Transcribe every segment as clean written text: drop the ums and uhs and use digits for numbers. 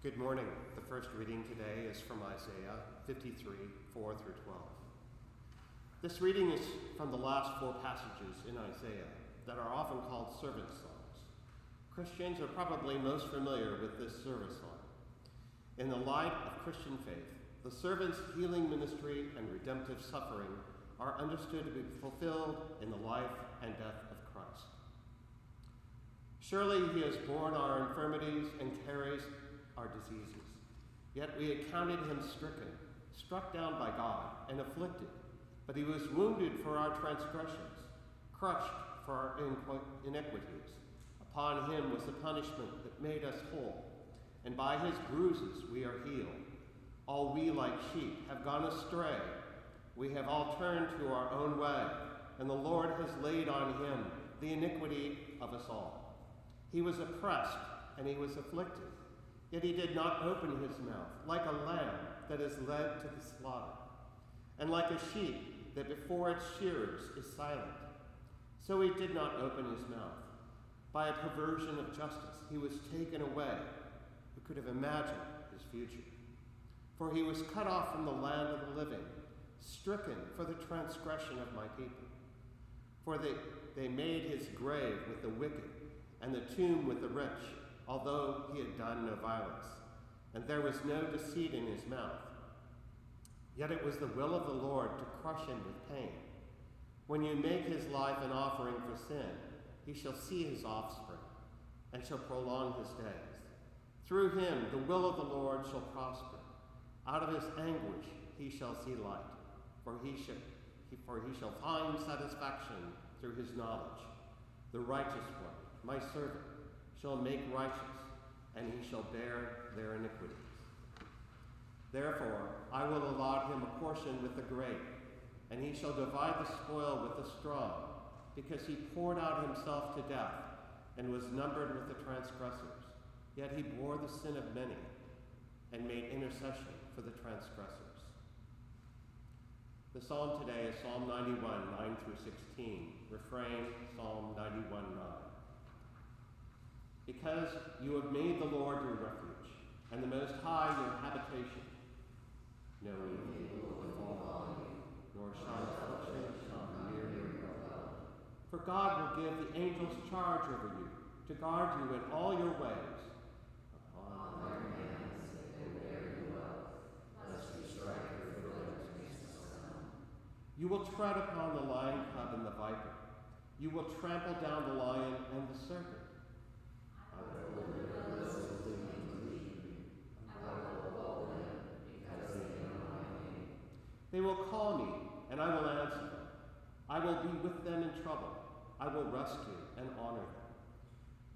Good morning. The first reading today is from Isaiah 53, 4 through 12. This reading is from the last four passages in Isaiah that are often called servant songs. Christians are probably most familiar with this service song. In the light of Christian faith, the servant's healing ministry and redemptive suffering are understood to be fulfilled in the life and death of Christ. Surely he has borne our infirmities and carries our diseases. Yet we accounted him stricken, struck down by God, and afflicted. But he was wounded for our transgressions, crushed for our iniquities. Upon him was the punishment that made us whole, and by his bruises we are healed. All we like sheep have gone astray. We have all turned to our own way, and the Lord has laid on him the iniquity of us all. He was oppressed and he was afflicted, yet he did not open his mouth, like a lamb that is led to the slaughter, and like a sheep that before its shearers is silent. So he did not open his mouth. By a perversion of justice he was taken away. Who could have imagined his future? For he was cut off from the land of the living, stricken for the transgression of my people. For they made his grave with the wicked, and the tomb with the rich, although he had done no violence, and there was no deceit in his mouth. Yet it was the will of the Lord to crush him with pain. When you make his life an offering for sin, he shall see his offspring, and shall prolong his days. Through him the will of the Lord shall prosper. Out of his anguish he shall see light, for he shall find satisfaction through his knowledge. The righteous one, my servant, shall make righteous, and he shall bear their iniquities. Therefore I will allot him a portion with the great, and he shall divide the spoil with the strong, because he poured out himself to death, and was numbered with the transgressors. Yet he bore the sin of many, and made intercession for the transgressors. The psalm today is Psalm 91, 9 through 16. Refrain, Psalm 91, 9. Because you have made the Lord your refuge, and the Most High your habitation. No evil will befall you, nor shall affliction come near your dwelling. For God will give the angels charge over you, to guard you in all your ways. Upon their hands they will bear you up, lest you strike your foot against the stone. You will tread upon the lion cub and the viper. You will trample down the lion and the serpent. I will deliver those who believe in me. I will uphold them, because they know my name. They will call me, and I will answer them. I will be with them in trouble. I will rescue and honor them.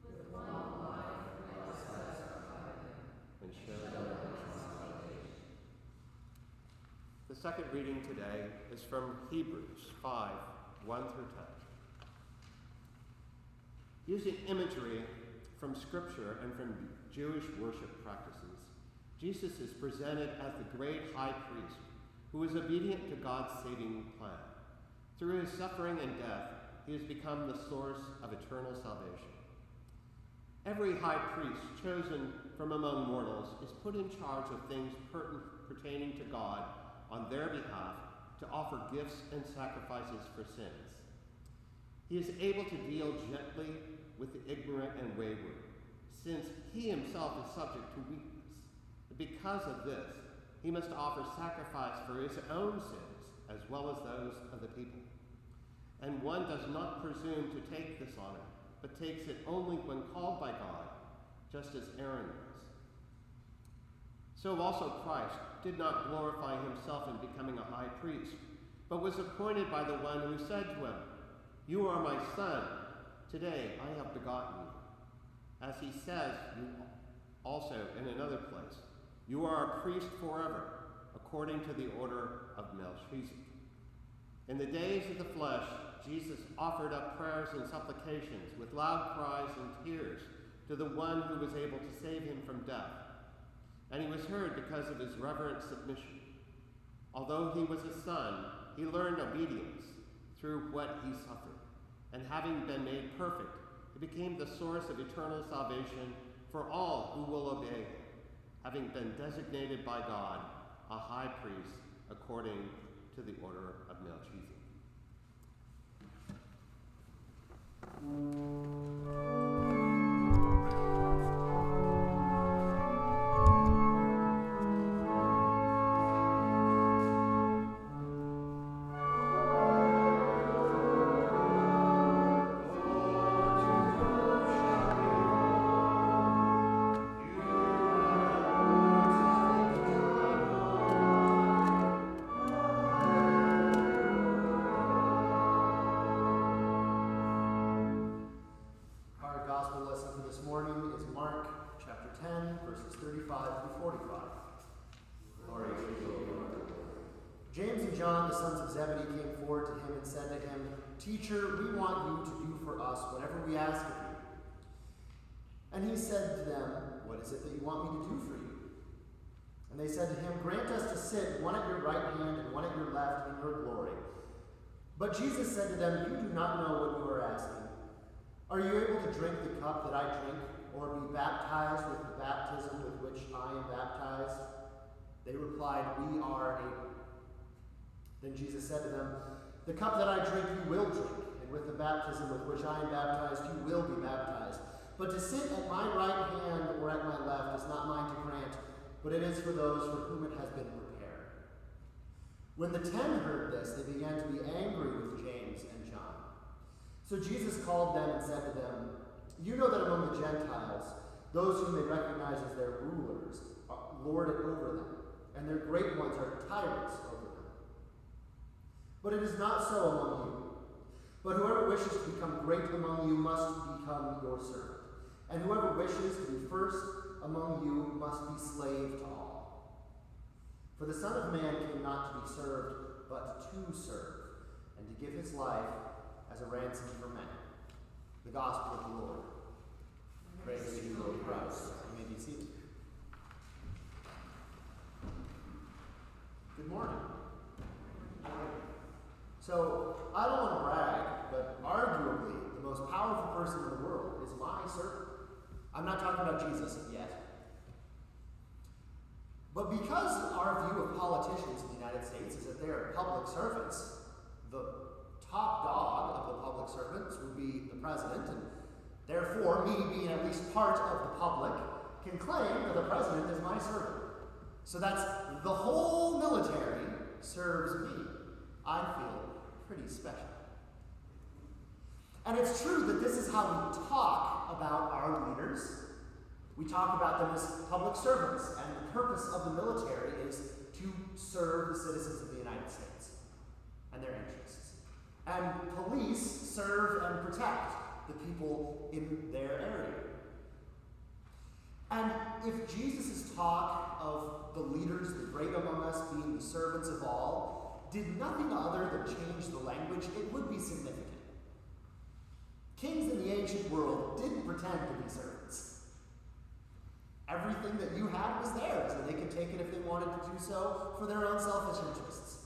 With long life will I satisfy them, and show them my salvation. The second reading today is from Hebrews 5, 1 through 10. Using imagery from Scripture and from Jewish worship practices, Jesus is presented as the great high priest who is obedient to God's saving plan. Through his suffering and death, he has become the source of eternal salvation. Every high priest chosen from among mortals is put in charge of things pertaining to God on their behalf to offer gifts and sacrifices for sins. He is able to deal gently with the ignorant and wayward, since he himself is subject to weakness. Because of this, he must offer sacrifice for his own sins as well as those of the people. And one does not presume to take this honor, but takes it only when called by God, just as Aaron was. So also Christ did not glorify himself in becoming a high priest, but was appointed by the one who said to him, "You are my son. Today I have begotten you." As he says also in another place, "You are a priest forever, according to the order of Melchizedek." In the days of the flesh, Jesus offered up prayers and supplications with loud cries and tears to the one who was able to save him from death. And he was heard because of his reverent submission. Although he was a son, he learned obedience through what he suffered. And having been made perfect, he became the source of eternal salvation for all who will obey him. having been designated by God a high priest according to the order of Melchizedek. James and John, the sons of Zebedee, came forward to him and said to him, "Teacher, we want you to do for us whatever we ask of you." And he said to them, "What is it that you want me to do for you?" And they said to him, "Grant us to sit, one at your right hand and one at your left, in your glory." But Jesus said to them, "You do not know what you are asking. Are you able to drink the cup that I drink, or be baptized with the baptism with which I am baptized?" They replied, "We are able." Then Jesus said to them, "The cup that I drink you will drink, and with the baptism with which I am baptized you will be baptized. But to sit at my right hand or at my left is not mine to grant, but it is for those for whom it has been prepared." When the 10 heard this, they began to be angry with James and John. So Jesus called them and said to them, "You know that among the Gentiles, those whom they recognize as their rulers lord it over them, and their great ones are tyrants over them. But it is not so among you. But whoever wishes to become great among you must become your servant. And whoever wishes to be first among you must be slave to all. For the Son of Man came not to be served, but to serve, and to give his life as a ransom for many." The Gospel of the Lord. Praise to you, Lord Christ. You may be seated. Good morning. So, I don't want to brag, but arguably the most powerful person in the world is my servant. I'm not talking about Jesus yet. But because our view of politicians in the United States is that they are public servants, the top dog of the public servants would be the president, and therefore, me being at least part of the public, can claim that the president is my servant. So that's the whole military serves me. I feel pretty special. And it's true that this is how we talk about our leaders. We talk about them as public servants, and the purpose of the military is to serve the citizens of the United States and their interests. And police serve and protect the people in their area. And if Jesus' talk of the leaders, the great among us, being the servants of all, did nothing other than change the language, it would be significant. Kings in the ancient world didn't pretend to be servants. Everything that you had was theirs, and they could take it if they wanted to do so for their own selfish interests.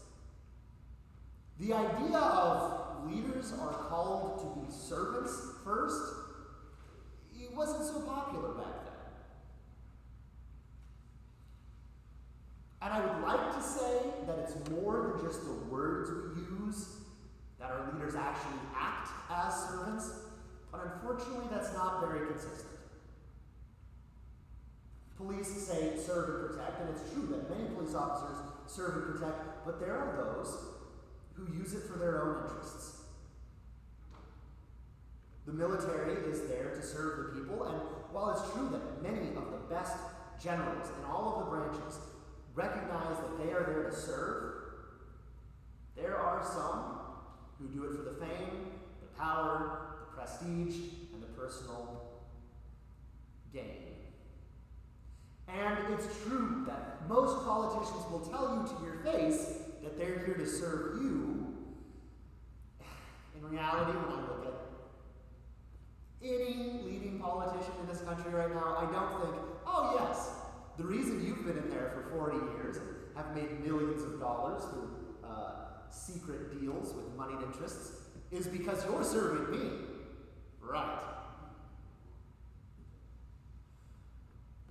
The idea of leaders are called to be servants first, it wasn't so popular back then. And I would like to say that it's more than just the words we use, that our leaders actually act as servants, but unfortunately that's not very consistent. Police say serve and protect, and it's true that many police officers serve and protect, but there are those who use it for their own interests. The military is there to serve the people, and while it's true that many of the best generals in all of the branches recognize that they are there to serve, there are some who do it for the fame, the power, the prestige, and the personal gain. And it's true that most politicians will tell you to your face that they're here to serve you. In reality, when I look at any leading politician in this country right now, I don't think, oh yes, the reason you've been in there for 40 years and have made millions of dollars through secret deals with moneyed interests is because you're serving me. Right.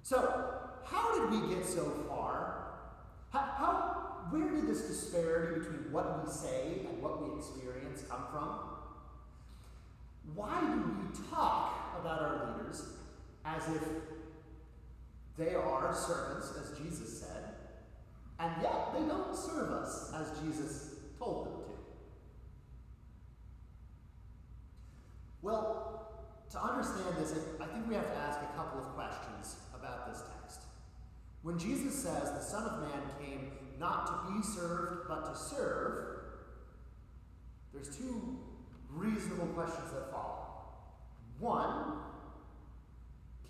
So, how did we this disparity between what we say and what we experience come from? Why do we talk about our leaders as if they are servants, as Jesus said, and yet they don't serve us as Jesus told them to? Well, to understand this, I think we have to ask a couple of questions about this text. When Jesus says the Son of Man came not to be served, but to serve, there's two reasonable questions that follow. One,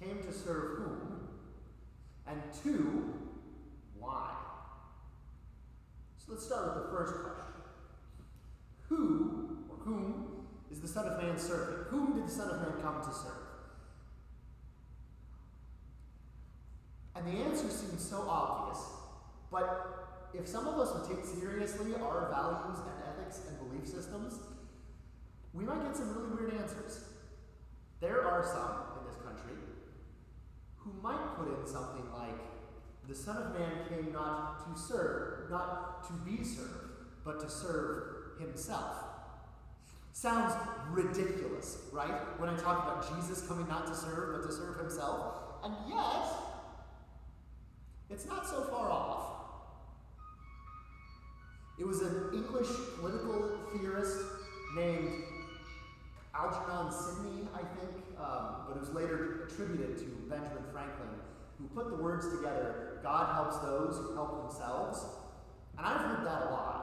came to serve whom? And two, why? So let's start with the first question. Who, or whom, is the Son of Man serving? Whom did the Son of Man come to serve? And the answer seems so obvious, but if some of us would take seriously our values and ethics and belief systems, we might get some really weird answers. There are some in this country who might put in something like, the Son of Man came not to serve, not to be served, but to serve himself. Sounds ridiculous, right? When I talk about Jesus coming not to serve, but to serve himself. And yet, it's not so far off. It was an English political theorist named Algernon Sidney, I think, but it was later attributed to Benjamin Franklin, who put the words together, God helps those who help themselves. And I've heard that a lot.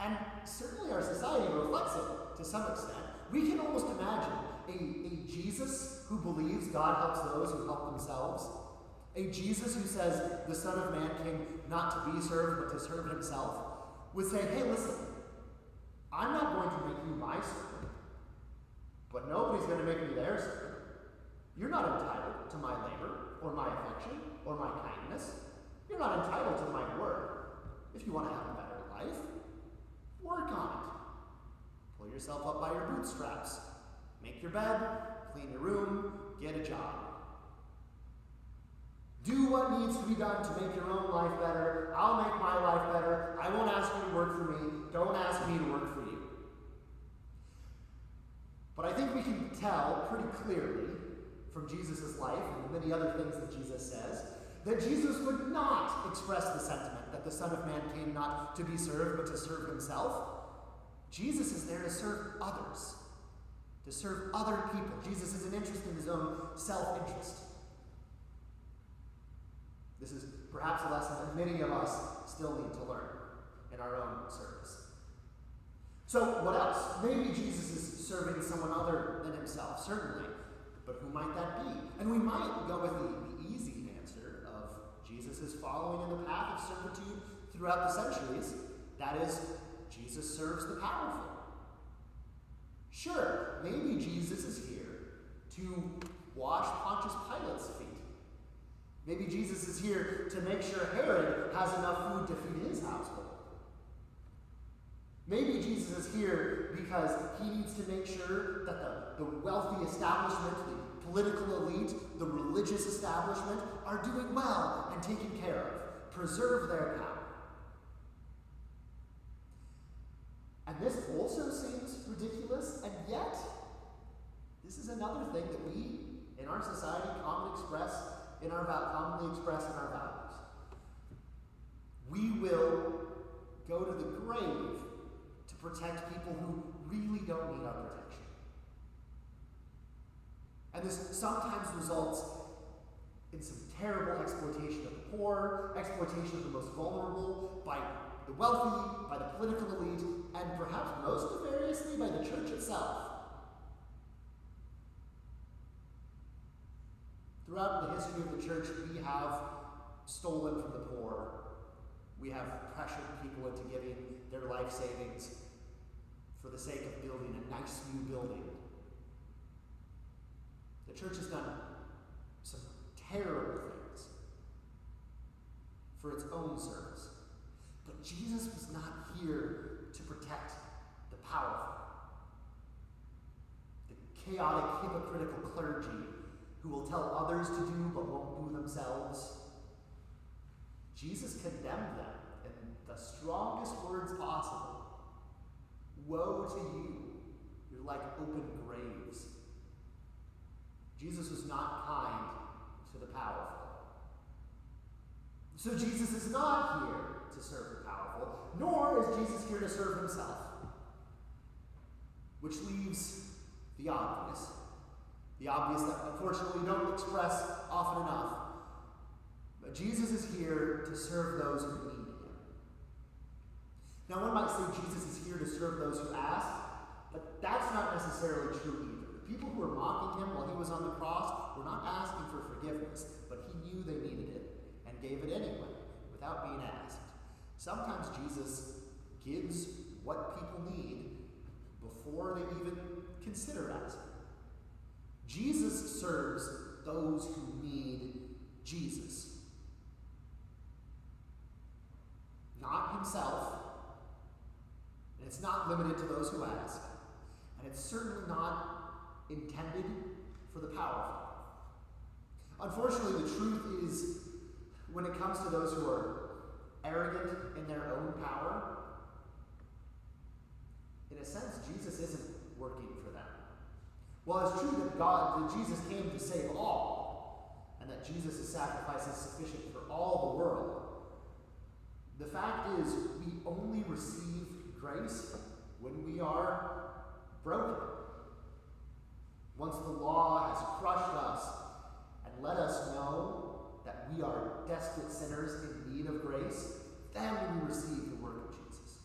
And certainly our society reflects it to some extent. We can almost imagine a Jesus who believes God helps those who help themselves. A Jesus who says the Son of Man came not to be served, but to serve himself, would say, hey, listen, I'm not going to make you my servant, but nobody's going to make me their servant. You're not entitled to my labor, or my affection, or my kindness. You're not entitled to my work. If you want to have a better life, work on it. Pull yourself up by your bootstraps. Make your bed, clean your room, get a job. Do what needs to be done to make your own life better. I'll make my life better. I won't ask you to work for me. Don't ask me to work for you. But I think we can tell pretty clearly from Jesus' life and the many other things that Jesus says, that Jesus would not express the sentiment that the Son of Man came not to be served, but to serve himself. Jesus is there to serve others, to serve other people. Jesus isn't interested in his own self-interest. This is perhaps a lesson that many of us still need to learn in our own service. So what else? Maybe Jesus is serving someone other than himself, certainly. But who might that be? And we might go with the easy answer of Jesus is following in the path of servitude throughout the centuries. That is, Jesus serves the powerful. Sure, maybe Jesus is here to wash Pontius Pilate's feet. Maybe Jesus is here to make sure Herod has enough food to feed his household. Maybe Jesus is here because he needs to make sure that the wealthy establishment, the political elite, the religious establishment are doing well and taken care of. Preserve their power. And this also seems ridiculous, and yet this is another thing that we in our society commonly express in our values. We will go to the grave to protect people who really don't need our protection. And this sometimes results in some terrible exploitation of the poor, exploitation of the most vulnerable by the wealthy, by the political elite, and perhaps most nefariously by the church itself. Throughout the history of the church, we have stolen from the poor. We have pressured people into giving their life savings for the sake of building a nice new building. The church has done some terrible things for its own service. But Jesus was not here to protect the powerful, the chaotic, hypocritical clergy who will tell others to do but won't do themselves. Jesus condemned them in the strongest words possible. Woe to you! You're like open graves. Jesus was not kind to the powerful. So Jesus is not here to serve the powerful, nor is Jesus here to serve himself. Which leaves the obvious. The obvious that unfortunately we don't express often enough. But Jesus is here to serve those who need him. Now one might say Jesus is here to serve those who ask, but that's not necessarily true either. The people who were mocking him while he was on the cross were not asking for forgiveness, but he knew they needed it and gave it anyway, without being asked. Sometimes Jesus gives what people need before they even consider asking. Jesus serves those who need Jesus. Not himself, and it's not limited to those who ask, and it's certainly not intended for the powerful. Unfortunately, the truth is, when it comes to those who are arrogant in their own power, in a sense, Jesus isn't working for them. While it's true that Jesus came to save all, and that Jesus' sacrifice is sufficient for all the world, the fact is we only receive grace when we are broken. Once the law has crushed us and let us know that we are desperate sinners in need of grace, then we receive the work of Jesus.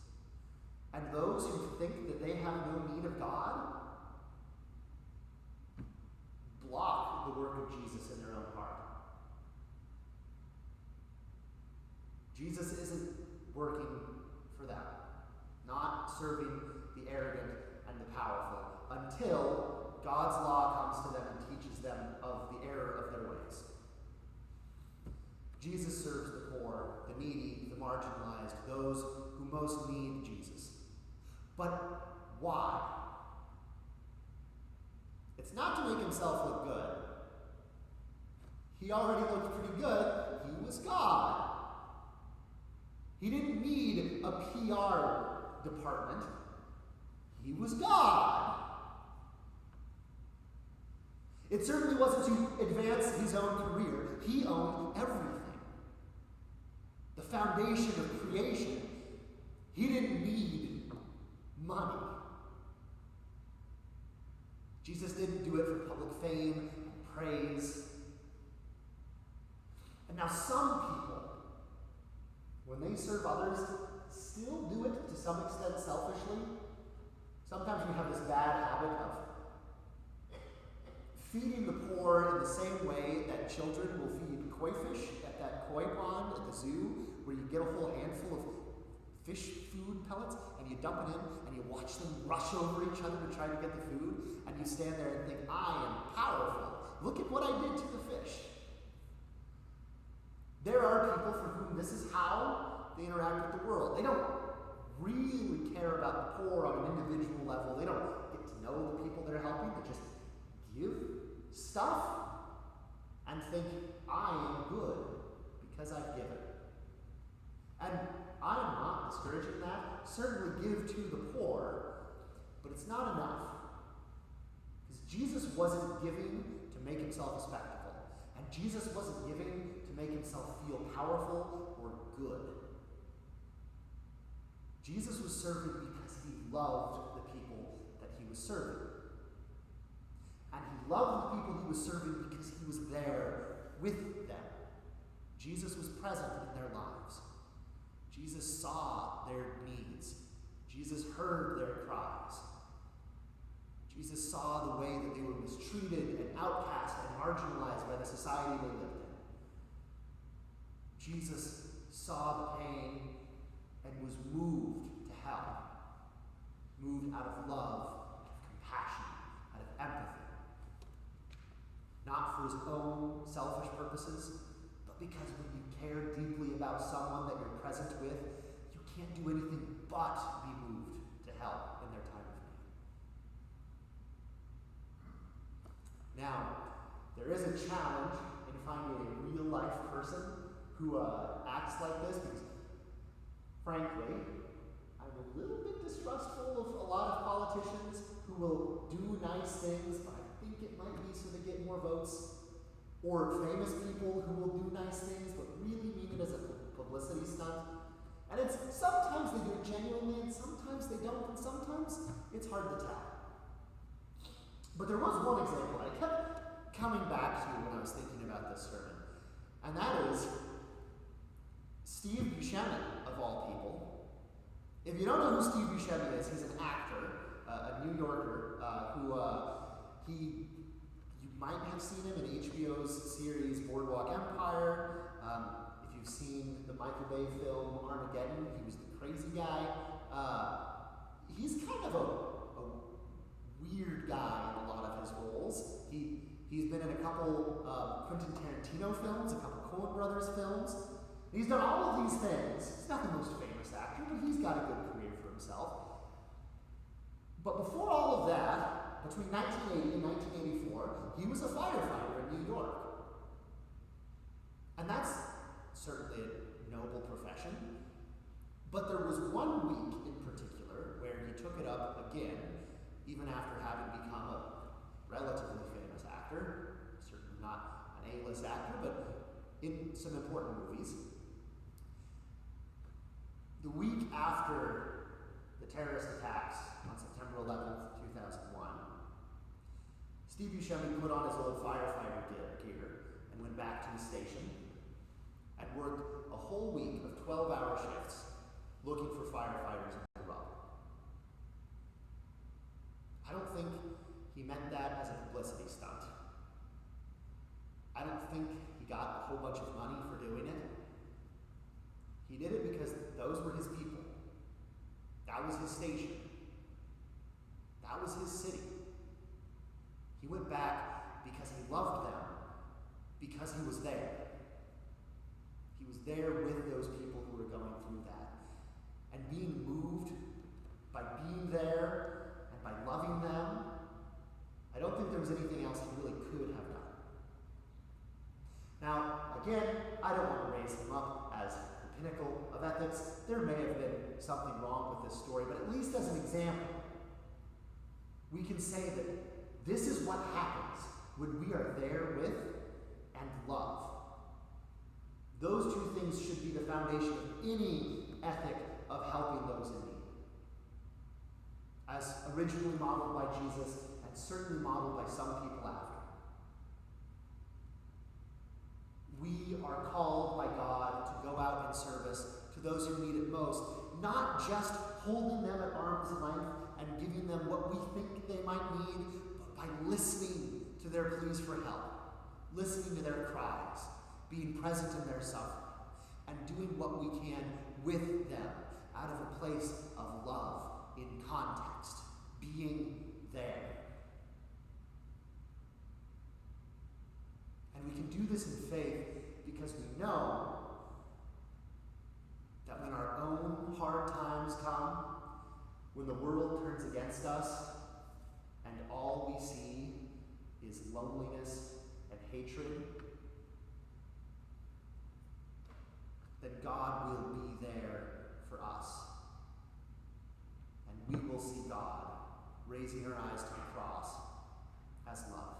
And those who think that they have no need of God block the work of Jesus in their own heart. Jesus isn't working for them, not serving the arrogant and the powerful, until God's law comes to them and teaches them of the error of their ways. Jesus serves the poor, the needy, the marginalized, those who most need Jesus. But why? It's not to make himself look good. He already looked pretty good. He was God. He didn't need a PR department. He was God. It certainly wasn't to advance his own career. He owned everything. The foundation of creation. He didn't need money. Jesus didn't do it for public fame and praise. And now some people, when they serve others, still do it to some extent selfishly. Sometimes we have this bad habit of feeding the poor in the same way that children will feed koi fish at that koi pond at the zoo, where you get a whole handful of fish food pellets and you dump it in and you watch them rush over each other to try to get the food, and you stand there and think, I am powerful. Look at what I did to the fish. There are people for whom this is how they interact with the world. They don't really care about the poor on an individual level. They don't get to know the people they're helping. They just give stuff and think, I am good because I've given. And I'm not discouraging that. Certainly give to the poor, but it's not enough. Because Jesus wasn't giving to make himself a spectacle. And Jesus wasn't giving to make himself feel powerful or good. Jesus was serving because he loved the people that he was serving. And he loved the people he was serving because he was there with them. Jesus was present in their lives. Jesus saw their needs. Jesus heard their cries. Jesus saw the way that they were mistreated and outcast and marginalized by the society they lived in. Jesus saw the pain and was moved to help. Moved out of love, out of compassion, out of empathy. Not for his own selfish purposes, but because when you care deeply about someone that you're present with, you can't do anything but be moved to help in their time of need. Now, there is a challenge in finding a real-life person who acts like this because, frankly, I'm a little bit distrustful of a lot of politicians who will do nice things, but I think it might be so they get more votes. Or famous people who will do nice things, but really mean it as a publicity stunt. And it's sometimes they do it genuinely, and sometimes they don't, and sometimes it's hard to tell. But there was one example that I kept coming back to when I was thinking about this sermon, and that is Steve Buscemi, of all people. If you don't know who Steve Buscemi is, he's an actor, a New Yorker, you might have seen him in HBO's series Boardwalk Empire. If you've seen the Michael Bay film Armageddon, he was the crazy guy. He's kind of a weird guy in a lot of his roles. He's been in a couple Quentin Tarantino films, a couple Coen Brothers films. He's done all of these things. He's not the most famous actor, but he's got a good career for himself. But before all of that, between 1980 and 1984, he was a firefighter in New York. And that's certainly a noble profession. But there was one week in particular where he took it up again, even after having become a relatively famous actor, certainly not an A-list actor, but in some important movies. The week after the terrorist attacks on September 11th, 2001, Steve Buscemi put on his old firefighter gear and went back to the station and worked a whole week of 12-hour shifts looking for firefighters in the rubble. I don't think he meant that as a publicity stunt. I don't think he got a whole bunch of money for doing it. He did it because those were his people. That was his station. That was his city. He went back because he loved them, because he was there. He was there with those people who were going through that. And being moved by being there and by loving them, I don't think there was anything else he really could have done. Now, again, I don't want to raise him up as the pinnacle of ethics. There may have been something wrong with this story, but at least as an example, we can say that this is what happens when we are there with and love. Those two things should be the foundation of any ethic of helping those in need. As originally modeled by Jesus, and certainly modeled by some people after. We are called by God to go out in service to those who need it most, not just holding them at arm's length and giving them what we think they might need, but by listening to their pleas for help, listening to their cries, being present in their suffering, and doing what we can with them out of a place of love, in context, being there. And we can do this in faith because we know that when our own hard times come, when the world turns against us, and all we see is loneliness and hatred, that God will be there for us. And we will see God raising our eyes to the cross as love.